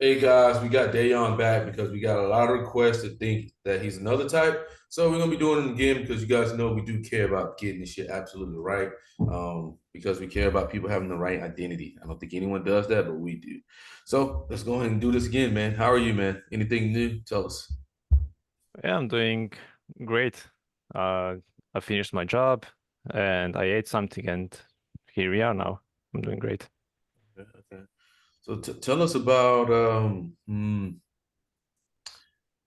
Hey guys, we got Dejan back because we got a lot of requests to think that he's another type. So we're gonna be doing it again because you guys know we do care about getting this shit absolutely right. Because we care about people having the right identity. I don't think anyone does that, but we do. So let's go ahead and do this again, man. How are you, man? Anything new? Tell us. Yeah, I'm doing great. I finished my job and I ate something, and here we are now. I'm doing great. Okay. Okay. So tell us about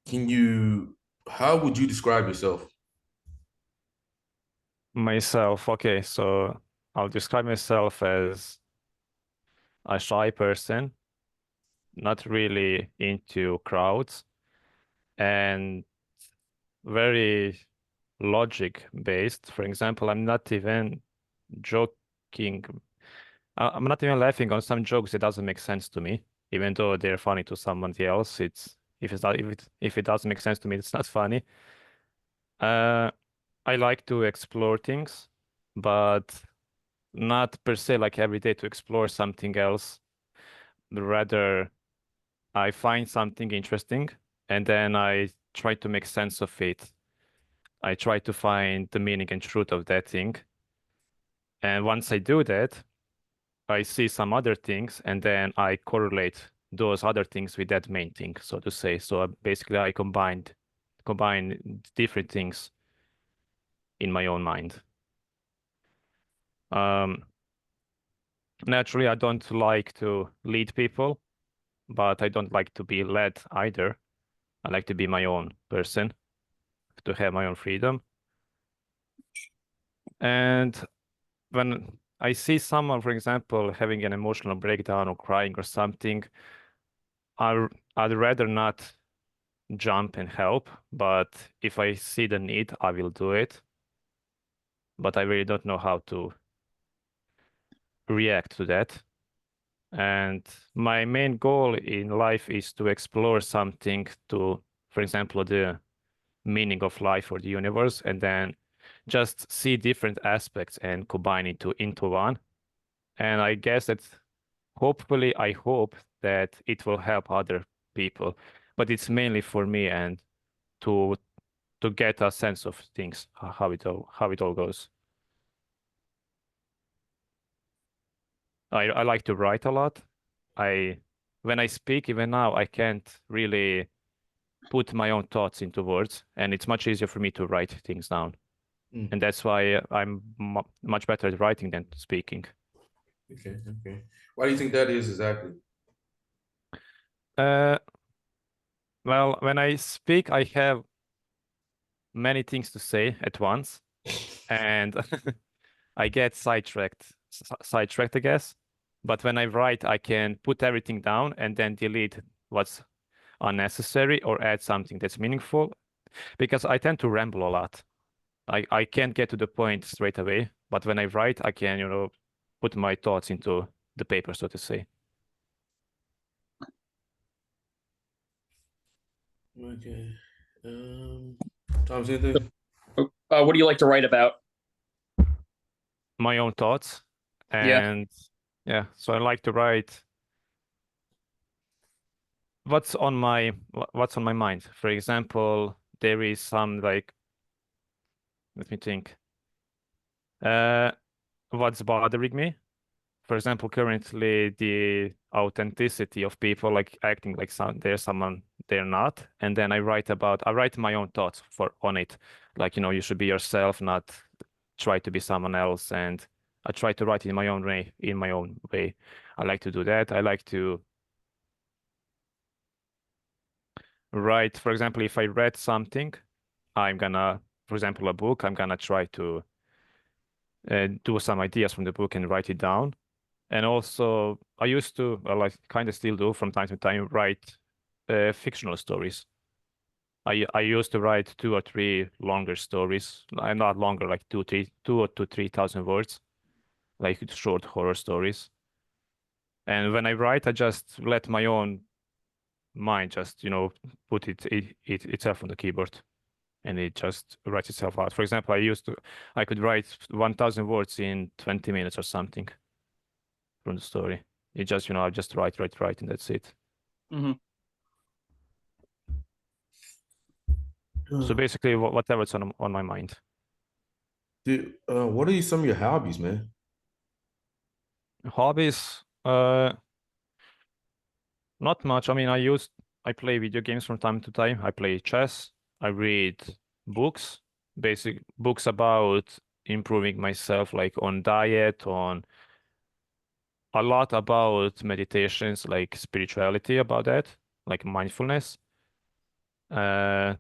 can you how would you describe yourself? Myself, okay, so I'll describe myself as a shy person, not really into crowds, and very logic based. For example, I'm not even joking. I'm not even laughing on some jokes that doesn't make sense to me, even though they're funny to someone else. It's if it's not if it doesn't make sense to me, it's not funny. Uh, I like to explore things, but not per se like every day to explore something else. Rather, I find something interesting and then I try to make sense of it. I try to find the meaning and truth of that thing. And once I do that, I see some other things and then I correlate those other things with that main thing, so to say. So basically I combine different things in my own mind. Um, Naturally, I don't like to lead people, but I don't like to be led either. I like to be my own person, to have my own freedom. And when I see someone, for example, having an emotional breakdown or crying or something, I I'd rather not jump and help, but if I see the need, I will do it. But I really don't know how to react to that. And my main goal in life is to explore something to, for example, the meaning of life or the universe, and then just see different aspects and combine it into one. And I guess that hopefully, I hope that it will help other people, but it's mainly for me and to to get a sense of things, how it all goes. I like to write a lot. I When I speak, even now, I can't really put my own thoughts into words, and it's much easier for me to write things down. Mm, And that's why I'm much better at writing than speaking. okay, okay. Why do you think that is exactly? Uh, well, when I speak, I have many things to say at once, and I get sidetracked, I guess. But when I write, I can put everything down and then delete what's unnecessary or add something that's meaningful because I tend to ramble a lot. I can't get to the point straight away, but when I write, I can, put my thoughts into the paper, so to say. Okay. Thomas, anything? What do you like to write about? My own thoughts. Yeah. And yeah, so I like to write what's on my mind. For example, there is some like, let me think. Uh, what's bothering me? For example, currently the authenticity of people like acting like they're someone they're not, and then I write my own thoughts for on it. Like, you should be yourself, not try to be someone else. And I try to write in my own way, I like to do that. I like to write, for example, if I read something, for example, a book, I'm gonna try to do some ideas from the book and write it down. And also, I used to, well, I kind of still do from time to time, write fictional stories. I used to write two or three longer stories, not longer, like 2 or 3,000 words, like short horror stories. And when I write, I just let my own mind just, put itself on the keyboard, and it just writes itself out. For example, I could write 1,000 words in 20 minutes or something from the story. It just, I just write, and that's it. Mhm. So basically, whatever's on my mind. Dude, what are some of your hobbies, man? Hobbies, not much. I mean, I play video games from time to time. I play chess. I read books, basic books about improving myself, like on diet, on a lot about meditations, like spirituality about that, like mindfulness. Uh,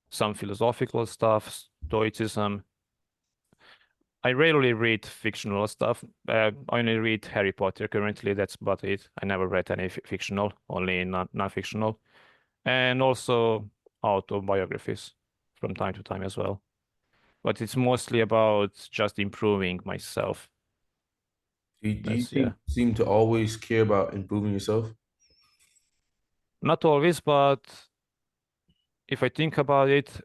some philosophical stuff, stoicism. I rarely read fictional stuff. I only read Harry Potter currently. That's about it. I never read any fictional, only non-fictional, and also autobiographies from time to time as well. But it's mostly about just improving myself. Do you Yeah. seem to always care about improving yourself? Not always, but if I think about it,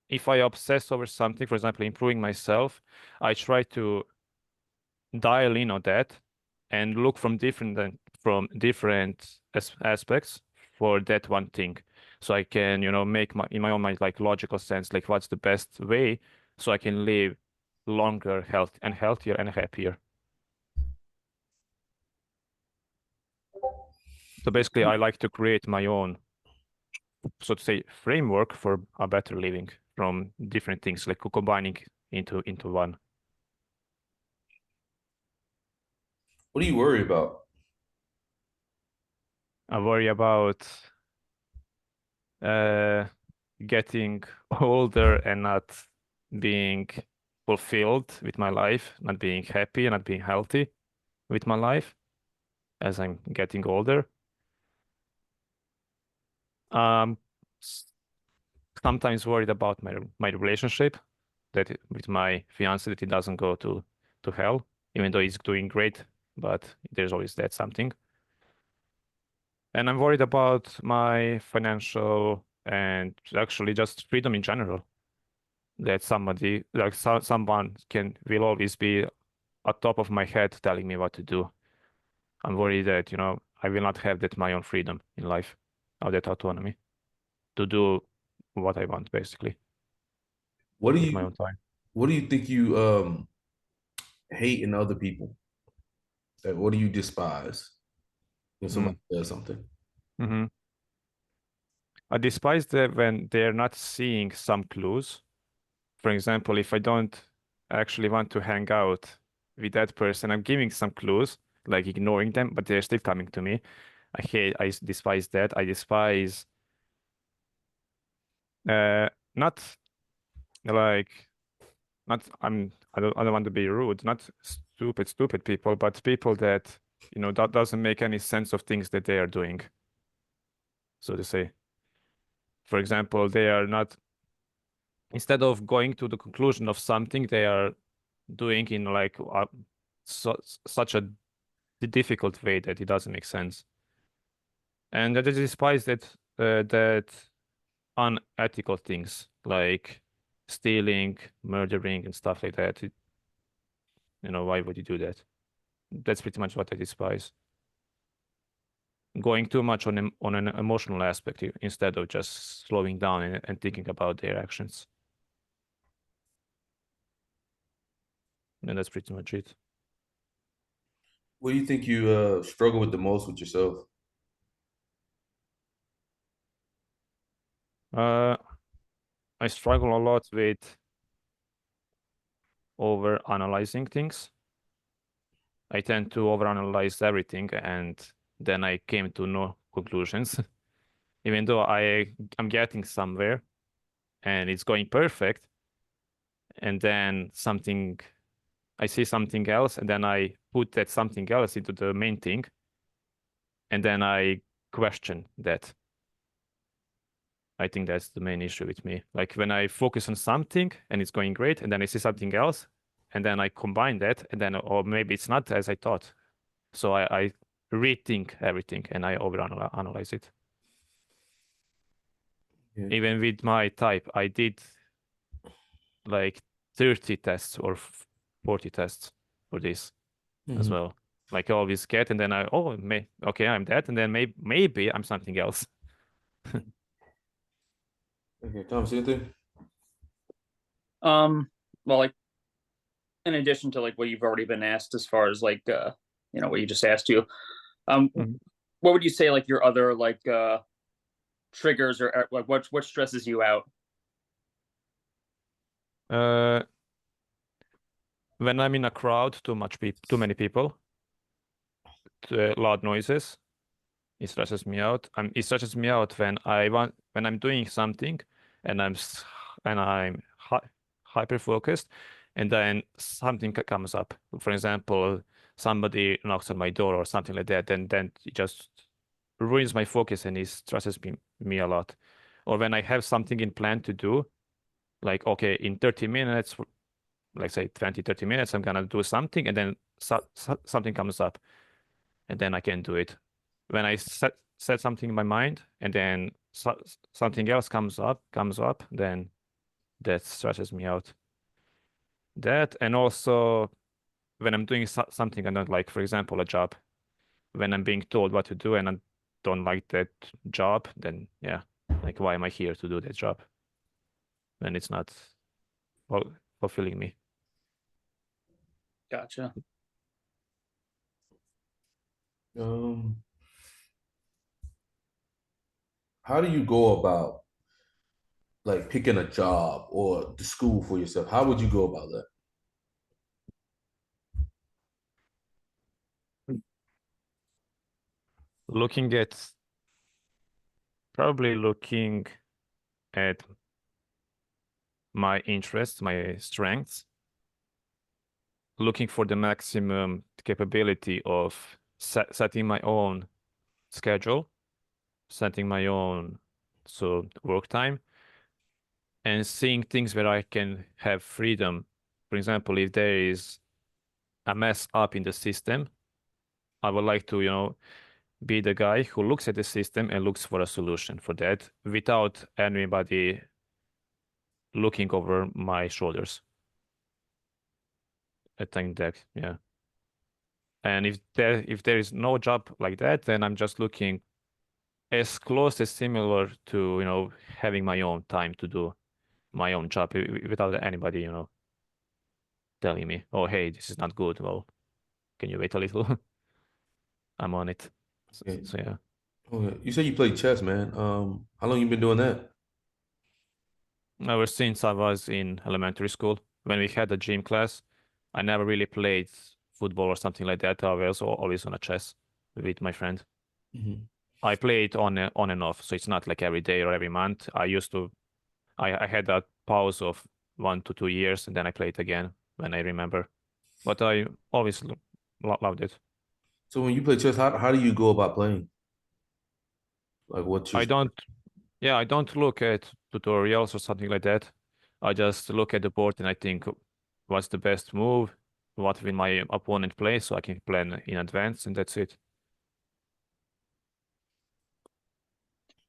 if I obsess over something, for example, improving myself, I try to dial in on that and look from different aspects for that one thing. So I can, make in my own mind like logical sense, like what's the best way so I can live longer, healthier and happier. So basically, I like to create my own, so to say, framework for a better living from different things, like combining into one. What do you worry about? I worry about uh, getting older and not being fulfilled with my life, not being happy and not being healthy with my life as I'm getting older. Um, Sometimes worried about my relationship with my fiance that it doesn't go to hell, even though he's doing great, but there's always that something. And I'm worried about my financial and actually just freedom in general. That somebody like someone will always be at top of my head telling me what to do. I'm worried that, I will not have that my own freedom in life, or that autonomy to do what I want basically What do with my you own time. what do you think you hate in other people? Like, what do you despise when Mm. somebody does something? hmm I despise that when they're not seeing some clues. For example, if I don't actually want to hang out with that person, I'm giving some clues, like ignoring them, but they're still coming to me. I despise that. I despise not like not I don't want to be rude, not stupid people, but people that, that doesn't make any sense of things that they are doing, so to say. For example, they are not, instead of going to the conclusion of something, they are doing in like such a difficult way that it doesn't make sense. And I despise that unethical things like stealing, murdering, and stuff like that. Why would you do that? That's pretty much what I despise. Going too much on an emotional aspect instead of just slowing down and thinking about their actions. And that's pretty much it. What do you think you struggle with the most with yourself? Uh, I struggle a lot with over analyzing things. I tend to overanalyze everything, and then I came to no conclusions. Even though I'm getting somewhere and it's going perfect, and then I see something else, and then I put that something else into the main thing, and then I question that. I think that's the main issue with me. Like when I focus on something and it's going great, and then I see something else, and then I combine that, and then, or maybe it's not as I thought. So I rethink everything and I overanalyze it. Yeah. Even with my type, I did like 30 tests or 40 tests for this as Mhm. well. like I always get, and then okay, I'm that, and then maybe I'm something else. Okay, Thomas, anything? Well, like in addition to like what you've already been asked, as far as like what you just asked you, Mhm. what would you say like your other like triggers or like what stresses you out? When I'm in a crowd, too many people, loud noises, it stresses me out. It stresses me out when I'm doing something and I'm hyper focused, and then something comes up. For example, somebody knocks on my door or something like that, and then it just ruins my focus and it stresses me a lot. Or when I have something in plan to do, like okay, in 30 minutes, like say 20, 30 minutes, I'm gonna do something, and then something comes up, and then I can do it. When I set something in my mind, and then something else comes up, then that stresses me out. That, and also when I'm doing something I don't like, for example, a job, when I'm being told what to do and I don't like that job, then yeah, like why am I here to do that job when it's not fulfilling me? Gotcha. How do you go about like picking a job or the school for yourself? How would you go about that? Looking at Probably looking at my interests, my strengths, looking for the maximum capability of setting my own schedule, setting my own work time, and seeing things where I can have freedom. For example, if there is a mess up in the system, I would like to, be the guy who looks at the system and looks for a solution for that without anybody looking over my shoulders. I think that, yeah. And if there is no job like that, then I'm just looking as close as similar to, having my own time to do my own job without anybody, telling me, oh, hey, this is not good. Well, can you wait a little? I'm on it. Okay. Yeah. Okay. You said you played chess, man. How long you been doing that? Ever since I was in elementary school, when we had a gym class, I never really played football or something like that. I was always on a chess with my friend. Mhm. I played on and off, so it's not like every day or every month. I had a pause of 1 to 2 years, and then I played again when I remember. But I always loved it. So when you play chess, how do you go about playing? Like what's your I don't, yeah, I don't look at tutorials or something like that. I just look at the board and I think, what's the best move? What will my opponent play, so I can plan in advance, and that's it.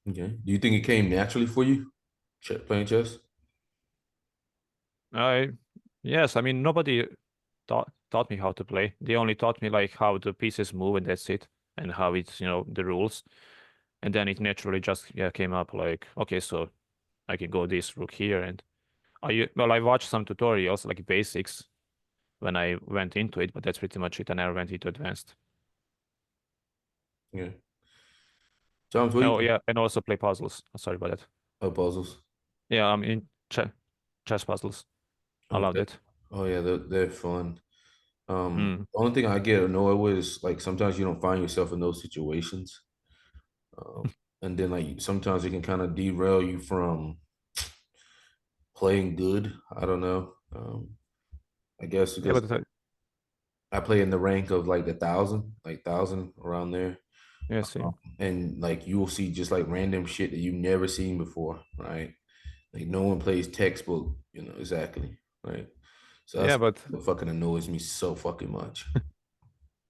okay? Do you think it came naturally for you, playing chess? I, yes, I mean nobody taught me how to play. They only taught me like how the pieces move, and that's it, and how it's, the rules. And then it naturally just, yeah, came up like, okay, so I can go this rook here. And I watched some tutorials, like basics, when I went into it, but that's pretty much it. I never went into advanced. Yeah. Thomas, what do you Oh think yeah, and also play puzzles. Sorry about that. of puzzles? Yeah, I'm in chess puzzles. I Oh, loved it. oh yeah, they're fun. Mm. The only thing I get annoyed with is like sometimes you don't find yourself in those situations. And then like sometimes it can kind of derail you from playing good. I don't know. I guess Yeah, because but I play in the rank of like the thousand, like thousand around there. yeah, same. And like you will see just like random shit that you've never seen before, right? Like no one plays textbook, exactly, right? So Yeah, that's but what fucking annoys me so fucking much.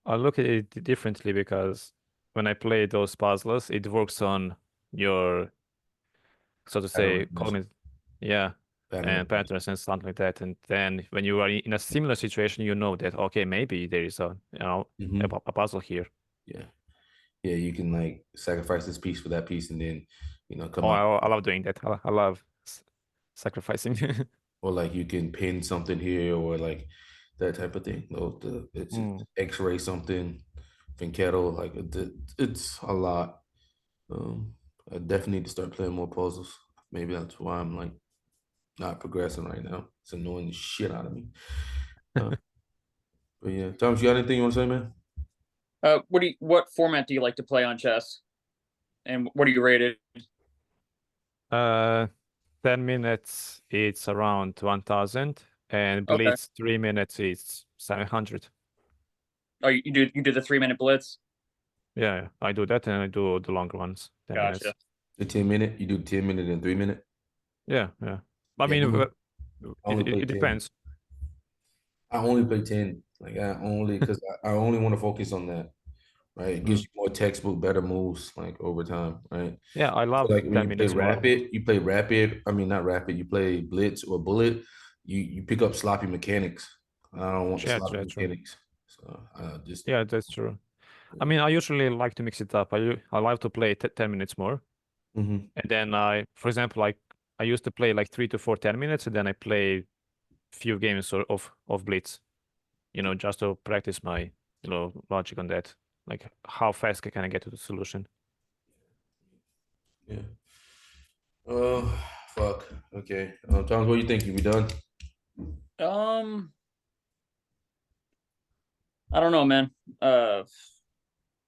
I look at it differently, because when I play those puzzles, it works on your, so to Pattern say, recognition. cognitive. Yeah. and patterns and something like that. And then when you are in a similar situation, you know that, okay, maybe there is a, a puzzle here. Yeah. Yeah, you can like sacrifice this piece for that piece and then, come Oh, out. I love doing that. I love sacrificing. Or like you can pin something here or like that type of thing. It's X-ray something, Finkettle, like it's a lot. I definitely need to start playing more puzzles. Maybe that's why I'm like not progressing right now. It's annoying the shit out of me. But yeah, Thomas, you got anything you want to say, man? What format do you like to play on chess? And what are you rated? 10 minutes, it's around 1000, and Okay. Blitz 3 minutes, it's 700. Oh, you do the 3-minute blitz? Yeah, I do that, and I do the longer ones, 10 minutes. Gotcha. The 10-minute, you do 10-minute and 3-minute. Yeah. I Yeah, mean, only it depends. I only play 10. Like because I only want to focus on that. Right, it gives you more textbook, better moves like over time. Right. Yeah, I love like when 10 you play minutes more. rapid, I mean, not rapid. You play blitz or bullet. You pick up sloppy mechanics. I don't want the sloppy mechanics. So just yeah, that's true. I mean, I usually like to mix it up. I like to play 10 minutes more, and then for example, like I used to play like 3 to 4 10 minutes, and then I play few games of blitz, just to practice my logic on that, like how fast can I get to the solution. Yeah. Oh, fuck. Okay. Thomas, what do you think? You be done? I don't know, man.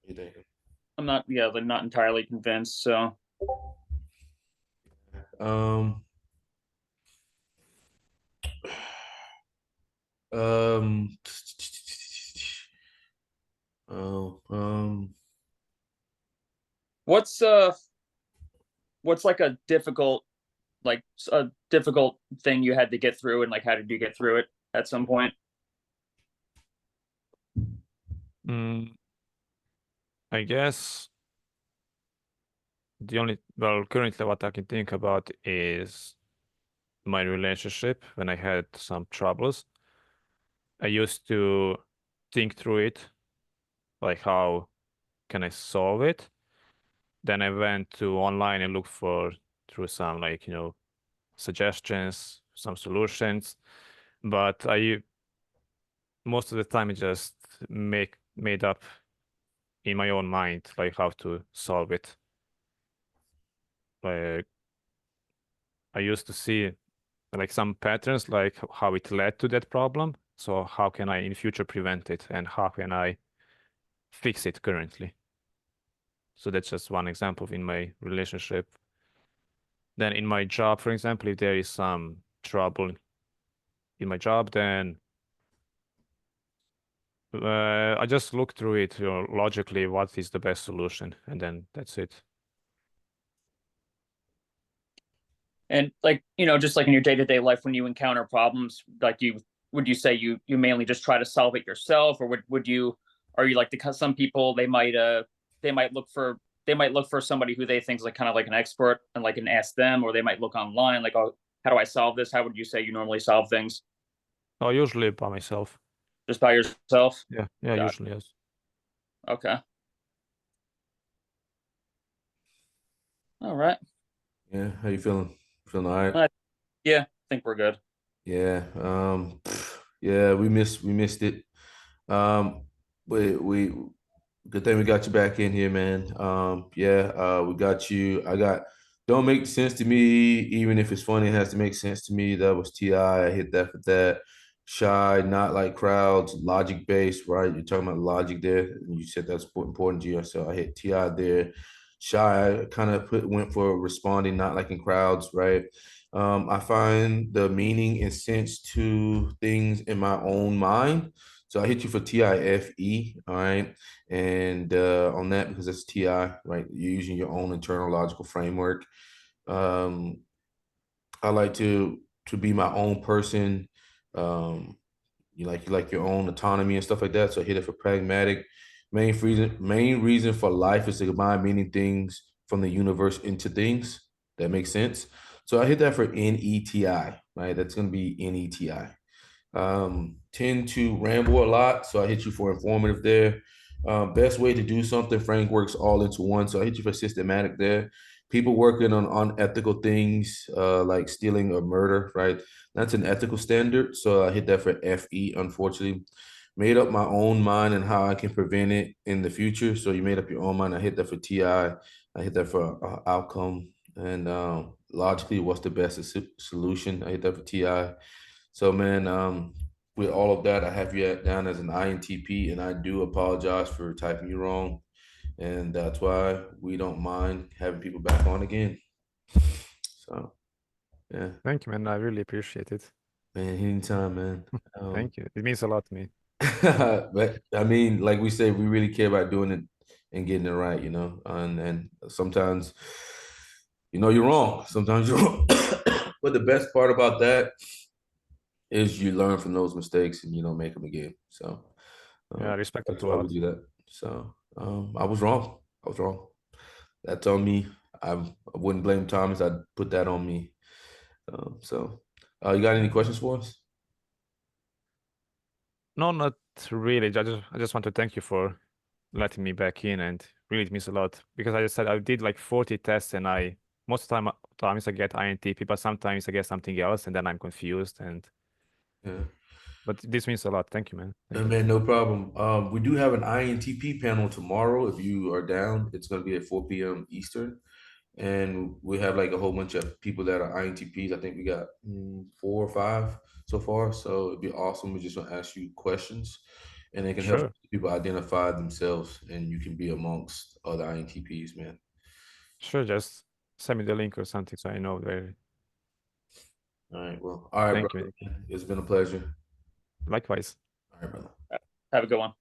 You think? I'm not not entirely convinced, so Um um oh what's like a difficult thing you had to get through, and like how did you get through it at some point? I guess currently what I can think about is my relationship when I had some troubles. I used to think through it, like how can I solve it? Then I went to online and looked through some like, suggestions, some solutions. But I most of the time I just made up in my own mind like how to solve it. Like I used to see like some patterns, like how it led to that problem. So how can I in future prevent it, and how can I fix it currently? So that's just one example in my relationship. Then in my job, for example, if there is some trouble in my job, then I just look through it, logically, what is the best solution, and then that's it. And like, just like in your day-to-day life, when you encounter problems, like would you say you mainly just try to solve it yourself, or are you like some people, they might look for somebody who they think is like kind of like an expert and like can ask them, or they might look online like, oh, how do I solve this? How would you say you normally solve things? Oh, usually by myself. Just by yourself? Yeah, usually, yes. Okay. All right. Yeah, how you feeling? Feeling all right? Yeah, I think we're good. Yeah. Yeah, we missed it. We good thing we got you back in here, man. Yeah, we got you. Don't make sense to me, even if it's funny, it has to make sense to me. That was T.I. I hit that for that. Shy, not like crowds, logic based, right? You're talking about logic there. And you said that's important to you. So I hit T.I. there. Shy, I kind of went for responding, not like in crowds, right? I find the meaning and sense to things in my own mind. So I hit you for TIFE, all right? And on that, because it's TI, right? You're using your own internal logical framework. I like to be my own person. You like your own autonomy and stuff like that. So I hit it for pragmatic. Main reason for life is to combine meaning things from the universe into things. That makes sense. So I hit that for NETI, right? That's going to be NETI. Tend to ramble a lot, so I hit you for informative there. Best way to do something, Frank works all into one, so I hit you for systematic there. People working on unethical things, like stealing or murder, right? That's an ethical standard, so I hit that for FE, unfortunately. Made up my own mind and how I can prevent it in the future. So you made up your own mind. I hit that for TI. I hit that for outcome. And logically, what's the best solution? I hit that for TI. So, man, with all of that, I have you down as an INTP, and I do apologize for typing you wrong. And that's why we don't mind having people back on again. So, yeah. Thank you, man. I really appreciate it. Man, anytime, man. Thank you. It means a lot to me. But I mean, like we said, we really care about doing it and getting it right, you know. And sometimes, you know, you're wrong. Sometimes you're wrong. But the best part about that is you learn from those mistakes and you don't make them again. So Yeah, I respect that's it a why we lot. do that. So I was wrong. I was wrong. That's on me. I wouldn't blame Thomas. I'd put that on me. So you got any questions for us? No, not really. I just want to thank you for letting me back in, and really it means a lot because I just said I did like 40 tests, and most of the times I get INTP, but sometimes I get something else, and then I'm confused. Yeah. But this means a lot. Thank you, man. Thank you. Man, no problem. We do have an INTP panel tomorrow. If you are down, it's going to be at 4 p.m. Eastern. And we have like a whole bunch of people that are INTPs. I think we got 4 or 5 so far. So it'd be awesome. We're just going to ask you questions and it can help Sure. people identify themselves and you can be amongst other INTPs, man. Sure, just send me the link or something so I know where. All right. Well, all right, Thank brother. you. It's been a pleasure. Likewise. All right, brother. Have a good one.